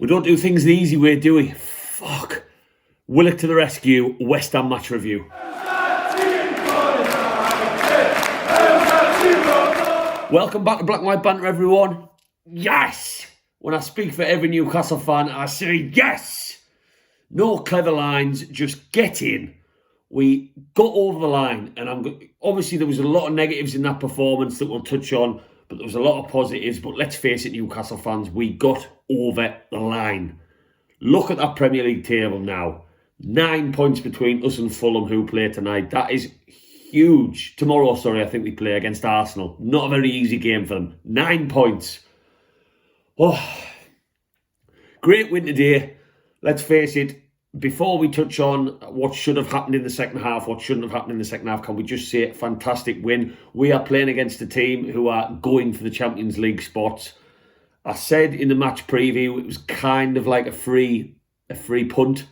We don't do things the easy way, do we? Fuck. Willock to the rescue, West Ham match review. Welcome back to Black and White Banter, everyone. Yes! When I speak for every Newcastle fan, I say yes! No clever lines, just get in. We got over the line, and obviously there was a lot of negatives in that performance that we'll touch on, but there was a lot of positives. But let's face it, Newcastle fans, we got over the line. Look at that Premier League table now. 9 points between us and Fulham, who play tonight. That is huge. Tomorrow, I think we play against Arsenal. Not a very easy game for them. 9 points. Oh, great win today. Let's face it, before we touch on what should have happened in the second half, what shouldn't have happened in the second half, can we just say fantastic win. We are playing against a team who are going for the Champions League spots. I said in the match preview, it was kind of like a free punt,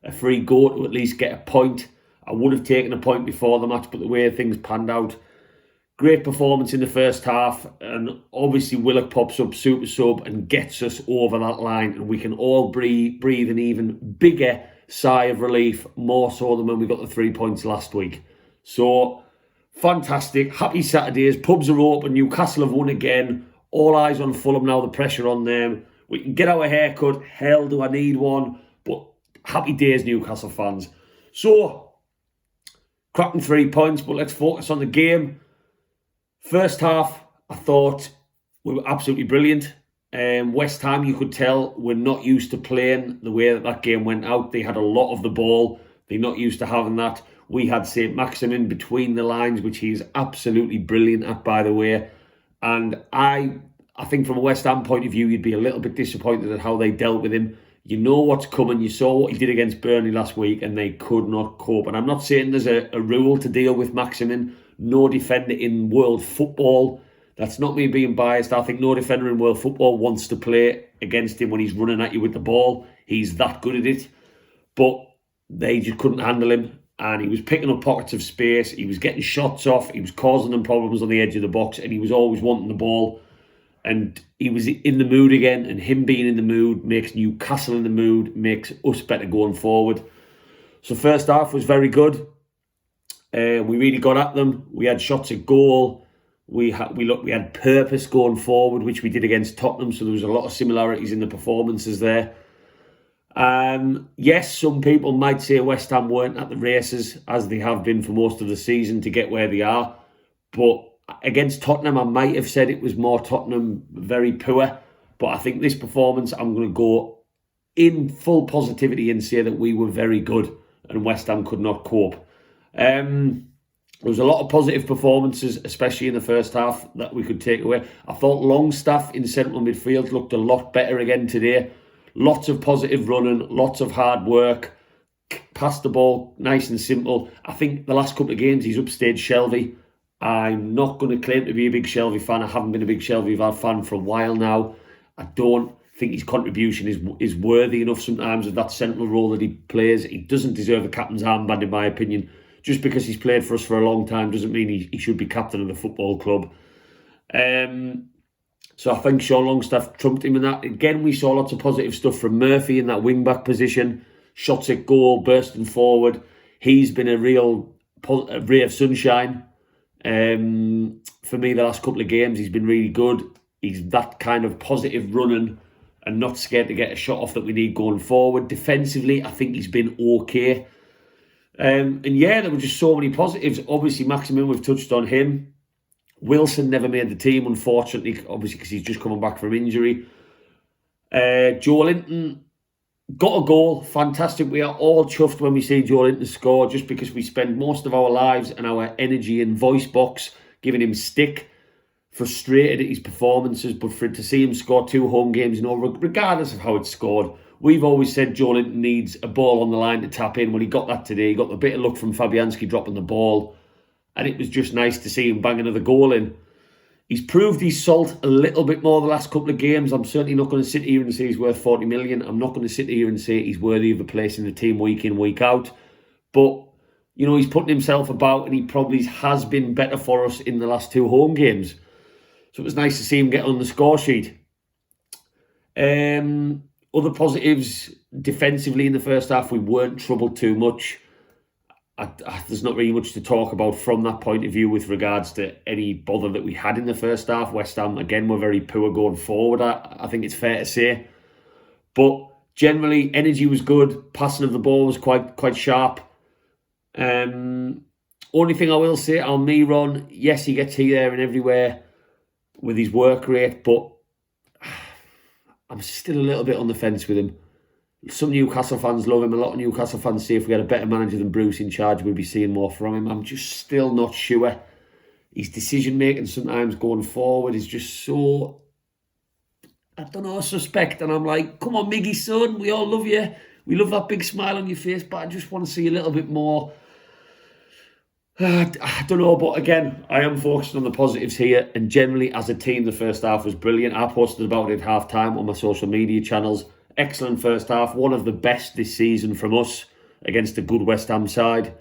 a free go to at least get a point. I would have taken a point before the match, but the way things panned out, great performance in the first half, and obviously Willock pops up super sub and gets us over that line, and we can all breathe an even bigger sigh of relief, more so than when we got the 3 points last week. So, fantastic. Happy Saturdays. Pubs are open. Newcastle have won again. All eyes on Fulham now, the pressure on them. We can get our hair cut. Hell, do I need one? But happy days, Newcastle fans. So, cracking 3 points, but let's focus on the game. First half, I thought we were absolutely brilliant. West Ham, you could tell, were not used to playing the way that game went out. They had a lot of the ball. They're not used to having that. We had St. Maximin between the lines, which he's absolutely brilliant at, by the way. And I think from a West Ham point of view, you'd be a little bit disappointed at how they dealt with him. You know what's coming. You saw what he did against Burnley last week, and they could not cope. And I'm not saying there's a rule to deal with Maximin. No defender in world football. That's not me being biased. I think no defender in world football wants to play against him when he's running at you with the ball. He's that good at it. But they just couldn't handle him. And he was picking up pockets of space. He was getting shots off. He was causing them problems on the edge of the box. And he was always wanting the ball. And he was in the mood again. And him being in the mood makes Newcastle in the mood, makes us better going forward. So first half was very good. We really got at them. We had shots at goal. We had purpose going forward, which we did against Tottenham. So there was a lot of similarities in the performances there. Yes, some people might say West Ham weren't at the races as they have been for most of the season to get where they are. But against Tottenham, I might have said it was more Tottenham very poor. But I think this performance, I'm going to go in full positivity and say that we were very good and West Ham could not cope. There was a lot of positive performances, especially in the first half, that we could take away. I thought Longstaff in central midfield looked a lot better again today. Lots of positive running, lots of hard work, passed the ball nice and simple. I think the last couple of games he's upstaged Shelvey. I'm not going to claim to be a big Shelvey fan. I haven't been a big Shelvey fan for a while now. I don't think his contribution is worthy enough sometimes of that central role that he plays. He doesn't deserve a captain's armband, in my opinion. Just because he's played for us for a long time doesn't mean he should be captain of the football club. So I think Sean Longstaff trumped him in that. Again, we saw lots of positive stuff from Murphy in that wing-back position. Shots at goal, bursting forward. He's been a real ray of sunshine. For me, the last couple of games, he's been really good. He's that kind of positive running and not scared to get a shot off that we need going forward. Defensively, I think he's been okay. And yeah, there were just so many positives. Obviously, Maximin, we've touched on him. Wilson never made the team, unfortunately, obviously because he's just coming back from injury. Joe Linton got a goal. Fantastic. We are all chuffed when we see Joe Linton score, just because we spend most of our lives and our energy in voice box giving him stick, frustrated at his performances. But to see him score 2 home games, regardless of how it's scored, we've always said Joe Linton needs a ball on the line to tap in. Well, he got that today. He got a bit of luck from Fabianski dropping the ball. And it was just nice to see him bang another goal in. He's proved his salt a little bit more the last couple of games. I'm certainly not going to sit here and say he's worth 40 million. I'm not going to sit here and say he's worthy of a place in the team week in, week out. But, you know, he's putting himself about and he probably has been better for us in the last 2 home games. So it was nice to see him get on the score sheet. Other positives, defensively in the first half, we weren't troubled too much. There's not really much to talk about from that point of view with regards to any bother that we had in the first half. West Ham, again, were very poor going forward, I think it's fair to say. But generally, energy was good. Passing of the ball was quite sharp. Only thing I will say, Almiron, yes, he gets here, there and everywhere with his work rate, but I'm still a little bit on the fence with him. Some Newcastle fans love him. A lot of Newcastle fans say if we had a better manager than Bruce in charge, we'd be seeing more from him. I'm just still not sure. His decision-making sometimes going forward is just so, I don't know, suspect. And I'm like, come on, Miggy, son, we all love you. We love that big smile on your face, but I just want to see a little bit more. I don't know, but again, I am focusing on the positives here. And generally, as a team, the first half was brilliant. I posted about it at half-time on my social media channels. Excellent first half. One of the best this season from us against a good West Ham side.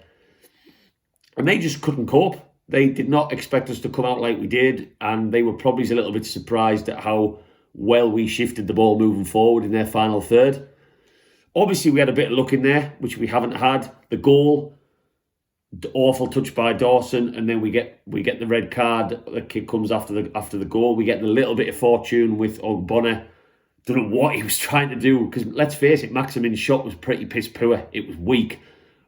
And they just couldn't cope. They did not expect us to come out like we did. And they were probably a little bit surprised at how well we shifted the ball moving forward in their final third. Obviously, we had a bit of luck in there, which we haven't had. The goal, the awful touch by Dawson, and then we get the red card. The kick comes after the goal. We get a little bit of fortune with Ogbonna. Don't know what he was trying to do, because let's face it, Maximin's shot was pretty piss poor. It was weak.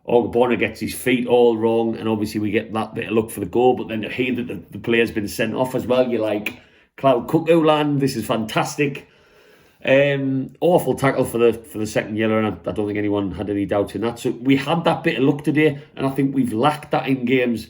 Ogbonna gets his feet all wrong, and obviously we get that bit of luck for the goal. But then to hear that the player's been sent off as well, you're like, cloud cuckoo land, this is fantastic. Awful tackle for the second yellow, and I don't think anyone had any doubt in that. So we had that bit of luck today, and I think we've lacked that in games.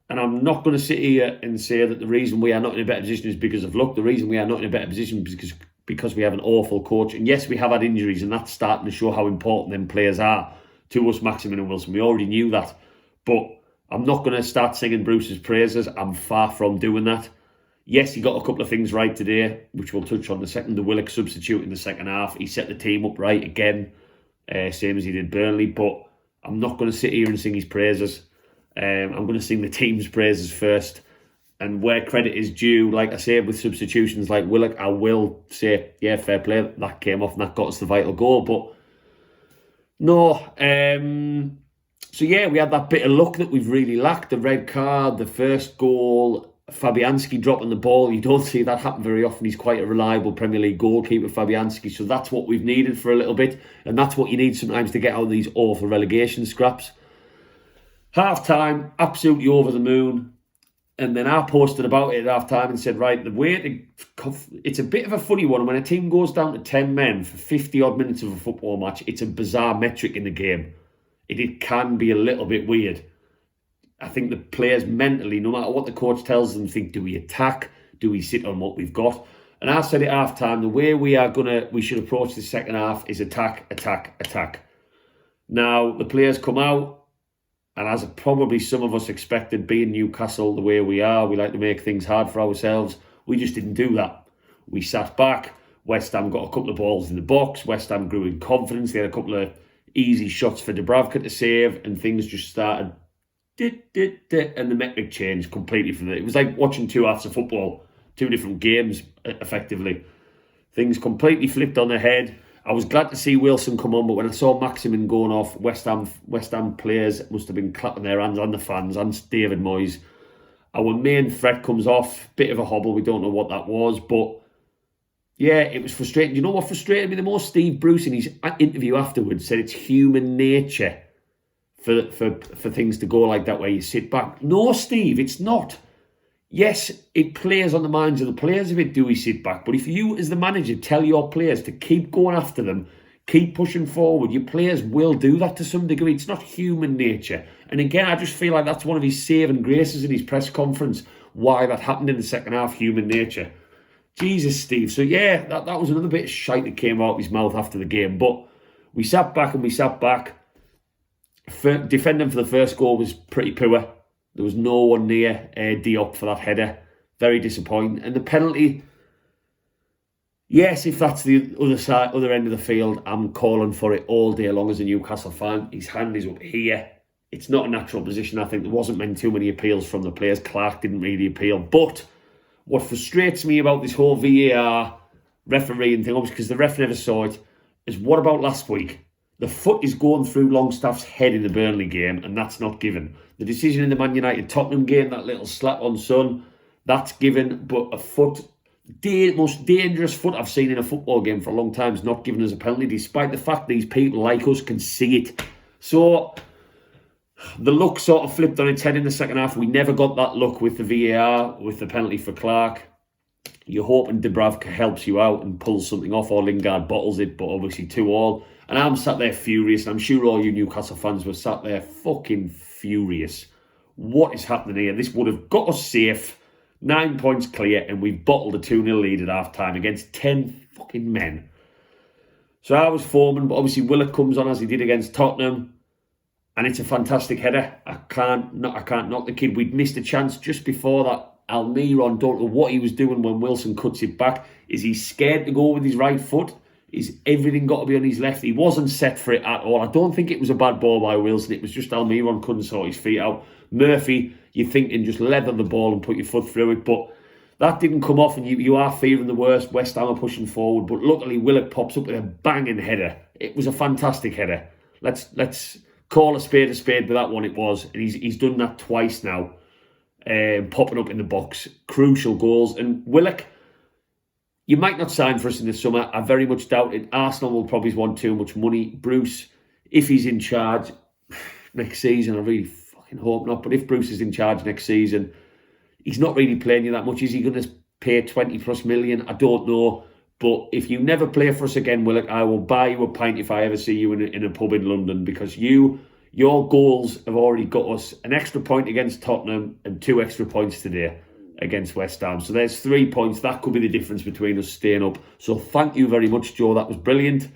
And I'm not going to sit here and say that the reason we are not in a better position is because of luck. The reason we are not in a better position is because we have an awful coach. And yes, we have had injuries, and that's starting to show how important them players are to us, Maximin and Wilson. We already knew that. But I'm not going to start singing Bruce's praises. I'm far from doing that. Yes, he got a couple of things right today, which we'll touch on in a second. The Willock substitute in the second half. He set the team up right again, same as he did Burnley. But I'm not going to sit here and sing his praises. I'm going to sing the team's praises first. And where credit is due, like I said, with substitutions like Willock, I will say, yeah, fair play. That came off and that got us the vital goal. But no. So yeah, we had that bit of luck that we've really lacked. The red card, the first goal, Fabianski dropping the ball. You don't see that happen very often. He's quite a reliable Premier League goalkeeper, Fabianski. So that's what we've needed for a little bit. And that's what you need sometimes to get out of these awful relegation scraps. Half-time, absolutely over the moon. And then I posted about it at half-time and said, right, it's a bit of a funny one. When a team goes down to 10 men for 50-odd minutes of a football match, it's a bizarre metric in the game. It can be a little bit weird. I think the players mentally, no matter what the coach tells them, think, do we attack? Do we sit on what we've got? And I said at half-time, the way we should approach the second half is attack, attack, attack. Now, the players come out, and as probably some of us expected, being Newcastle the way we are, we like to make things hard for ourselves. We just didn't do that. We sat back. West Ham got a couple of balls in the box. West Ham grew in confidence. They had a couple of easy shots for Dubravka to save, and things just started and the metric changed completely from it. It was like watching two halves of football, two different games, effectively. Things completely flipped on their head. I was glad to see Wilson come on, but when I saw Maximin going off, West Ham players must have been clapping their hands, and the fans, and David Moyes. Our main threat comes off, bit of a hobble, we don't know what that was, but yeah, it was frustrating. You know what frustrated me the most? Steve Bruce, in his interview afterwards, said it's human nature for things to go like that, where you sit back. No, Steve, it's not. Yes, it plays on the minds of the players if it do we sit back. But if you, as the manager, tell your players to keep going after them, keep pushing forward, your players will do that to some degree. It's not human nature. And again, I just feel like that's one of his saving graces in his press conference, why that happened in the second half, human nature. Jesus, Steve. So yeah, that was another bit of shite that came out of his mouth after the game. But we sat back and we sat back. Defending for the first goal was pretty poor. There was no one near Diop for that header. Very disappointing. And the penalty, yes, if that's the other end of the field, I'm calling for it all day long as a Newcastle fan. His hand is up here. It's not a natural position. I think there wasn't too many appeals from the players. Clark didn't really appeal. But what frustrates me about this whole VAR refereeing thing, obviously because the ref never saw it, is what about last week? The foot is going through Longstaff's head in the Burnley game, and that's not given. The decision in the Man United-Tottenham game, that little slap on Son, that's given, but a foot, most dangerous foot I've seen in a football game for a long time, is not given as a penalty, despite the fact these people like us can see it. So the luck sort of flipped on its head in the second half. We never got that luck with the VAR, with the penalty for Clark. You're hoping Dubravka helps you out and pulls something off, or Lingard bottles it, but obviously 2-2. And I'm sat there furious, and I'm sure all you Newcastle fans were sat there fucking furious. What is happening here? This would have got us safe, 9 points clear, and we've bottled a 2-0 lead at half-time against 10 fucking men. So I was foreman, but obviously Willock comes on as he did against Tottenham, and it's a fantastic header. I can't knock the kid. We'd missed a chance just before that. Almiron, don't know what he was doing when Wilson cuts it back. Is he scared to go with his right foot? Is everything got to be on his left? He wasn't set for it at all. I don't think it was a bad ball by Wilson. It was just Almiron couldn't sort his feet out. Murphy, you're thinking just leather the ball and put your foot through it, but that didn't come off, and you are fearing the worst. West Ham are pushing forward, but luckily Willock pops up with a banging header. It was a fantastic header. Let's call a spade with that one. It was, and he's done that twice now. Popping up in the box, crucial goals. And Willock, you might not sign for us in the summer. I very much doubt it. Arsenal will probably want too much money. Bruce, if he's in charge next season, I really fucking hope not. But if Bruce is in charge next season, he's not really playing you that much. Is he going to pay 20 plus million? I don't know. But if you never play for us again, Willock, I will buy you a pint if I ever see you in a pub in London, because your goals have already got us an extra point against Tottenham and 2 extra points today against West Ham. So there's 3 points. That could be the difference between us staying up. So thank you very much, Joe. That was brilliant.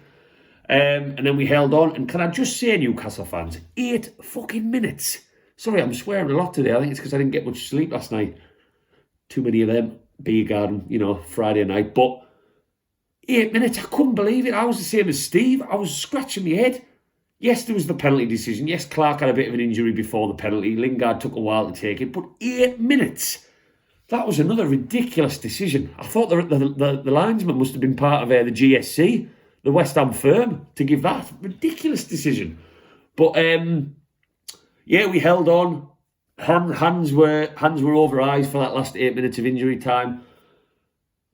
And then we held on. And can I just say, Newcastle fans, 8 fucking minutes. Sorry, I'm swearing a lot today. I think it's because I didn't get much sleep last night. Too many of them. Beer garden, Friday night. But 8 minutes, I couldn't believe it. I was the same as Steve. I was scratching my head. Yes, there was the penalty decision. Yes, Clark had a bit of an injury before the penalty. Lingard took a while to take it. But 8 minutes, that was another ridiculous decision. I thought the linesman must have been part of the GSC, the West Ham firm, to give that ridiculous decision. But, we held on. Hands were over eyes for that last 8 minutes of injury time.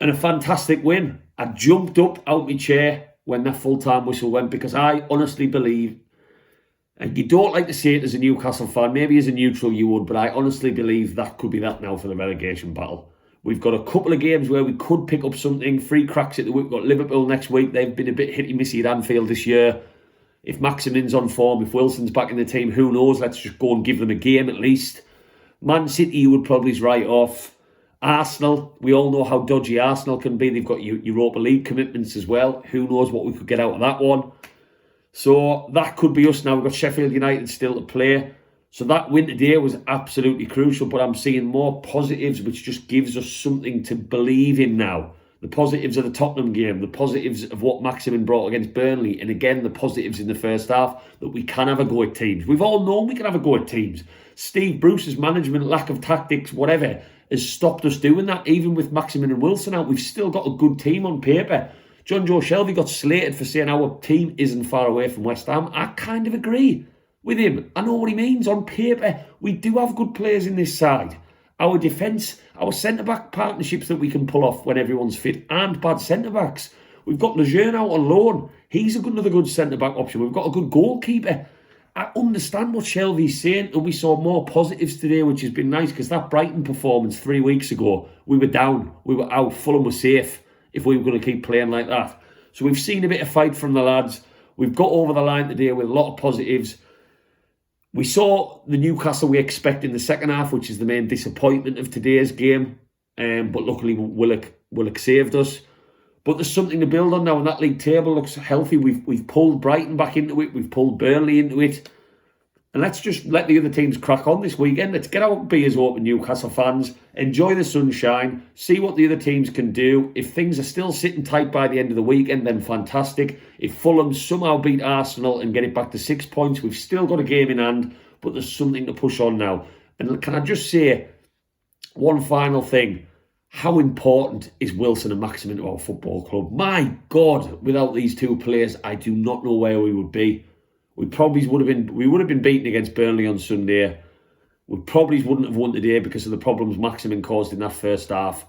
And a fantastic win. I jumped up out my chair when that full-time whistle went, because I honestly believe, and you don't like to say it as a Newcastle fan, maybe as a neutral you would, but I honestly believe that could be that now for the relegation battle. We've got a couple of games where we could pick up something, 3 cracks at the week. We've got Liverpool next week. They've been a bit hitty-missy at Anfield this year. If Maximin's on form, if Wilson's back in the team, who knows? Let's just go and give them a game at least. Man City, you would probably write off. Arsenal, we all know how dodgy Arsenal can be. They've got Europa League commitments as well. Who knows what we could get out of that one. So that could be us now. We've got Sheffield United still to play. So that win today was absolutely crucial, but I'm seeing more positives, which just gives us something to believe in now. The positives of the Tottenham game, the positives of what Maximin brought against Burnley, and again, the positives in the first half, that we can have a go at teams. We've all known we can have a go at teams. Steve Bruce's management, lack of tactics, whatever, has stopped us doing that. Even with Maximin and Wilson out, we've still got a good team on paper. John Joe Shelby got slated for saying our team isn't far away from West Ham. I kind of agree with him. I know what he means. On paper, we do have good players in this side. Our defence, our centre-back partnerships that we can pull off when everyone's fit, aren't bad centre-backs. We've got Lejeune out on loan. He's another good centre-back option. We've got a good goalkeeper. I understand what Shelby's saying, and we saw more positives today, which has been nice, because that Brighton performance 3 weeks ago, we were down, we were out, Fulham was safe if we were going to keep playing like that. So we've seen a bit of fight from the lads. We've got over the line today with a lot of positives. We saw the Newcastle we expect in the second half, which is the main disappointment of today's game. But luckily, Willock saved us. But there's something to build on now, and that league table looks healthy. We've pulled Brighton back into it. We've pulled Burnley into it. And let's just let the other teams crack on this weekend. Let's get out and be as open Newcastle fans. Enjoy the sunshine. See what the other teams can do. If things are still sitting tight by the end of the weekend, then fantastic. If Fulham somehow beat Arsenal and get it back to 6 points, we've still got a game in hand, but there's something to push on now. And can I just say one final thing? how important is Wilson and Maximin to our football club? My God, without these two players, I do not know where we would be. We would have been beaten against Burnley on Sunday. We probably wouldn't have won today because of the problems Maximin caused in that first half.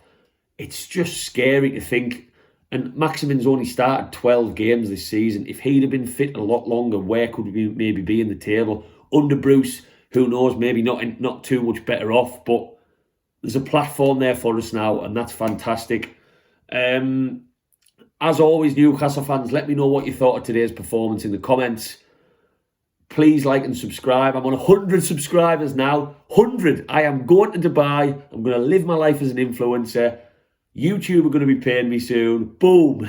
It's just scary to think. And Maximin's only started 12 games this season. If he'd have been fit a lot longer, where could we maybe be in the table? Under Bruce, who knows, maybe not too much better off, but there's a platform there for us now, and that's fantastic. As always, Newcastle fans, let me know what you thought of today's performance in the comments. Please like and subscribe. I'm on 100 subscribers now. 100. I am going to Dubai. I'm going to live my life as an influencer. YouTube are going to be paying me soon. Boom.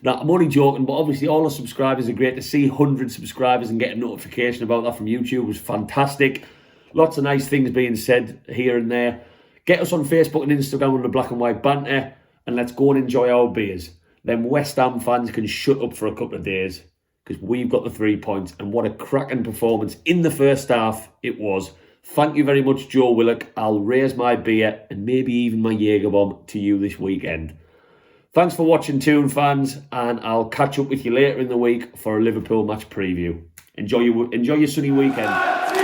Now, I'm only joking, but obviously all the subscribers are great. To see 100 subscribers and get a notification about that from YouTube was fantastic. Lots of nice things being said here and there. Get us on Facebook and Instagram under Black and White Banter, and let's go and enjoy our beers. Then West Ham fans can shut up for a couple of days because we've got the 3 points, and what a cracking performance in the first half it was. Thank you very much, Joe Willock. I'll raise my beer and maybe even my Jaeger bomb to you this weekend. Thanks for watching, Toon fans, and I'll catch up with you later in the week for a Liverpool match preview. Enjoy your sunny weekend.